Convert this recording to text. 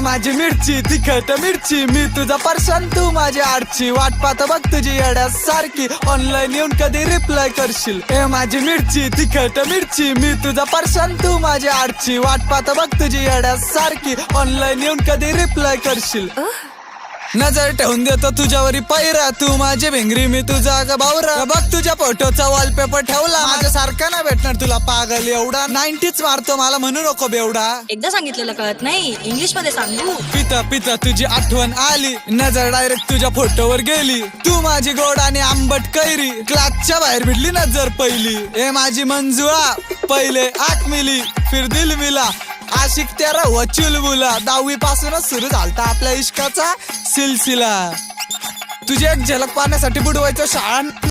माझी मिरची तिखट मिरची, मी तुझा पर्सन तू माझी आडची, वाट पाहत बघ तुझी येड्यासारखी, ऑनलाईन येऊन कधी रिप्लाय करशील. ए माझी मिरची तिखट मिरची, मी तुझा पर्सन तू माझी आडची, वाट पाहत बघ तुझी येड्यासारखी, ऑनलाईन येऊन कधी रिप्लाय करशील. नजर ठेवून देतो तुझ्यावरी पैरा, तू माझी भिंगरी मी तुझा बावरा, बघ तुझ्या फोटोचा वॉलपेपर ठेवला, माझ्यासारखा ना भेटणार तुला पागल एवढा, 90s मारतो मला म्हणू नको बेवडा. एकदा सांगितलेलं कळत नाही, इंग्लिश मध्ये सांगू. पिता पिता तुझी आठवण आली, नजर डायरेक्ट तुझ्या फोटोवर गेली, तू माझी गोड आणि आंबट कैरी, क्लासच्या बाहेर भिडली नजर पहिली. ए माझी मंजुळा पहिले आठ मिली, फिर दिल मिला, आशिक तेरा व चुलबुला, 10वी पासूनच सुरू झालता आपल्या इश्काचा सिलसिला. तुझी एक झलक पाहण्यासाठी बुडवायचं शाळा.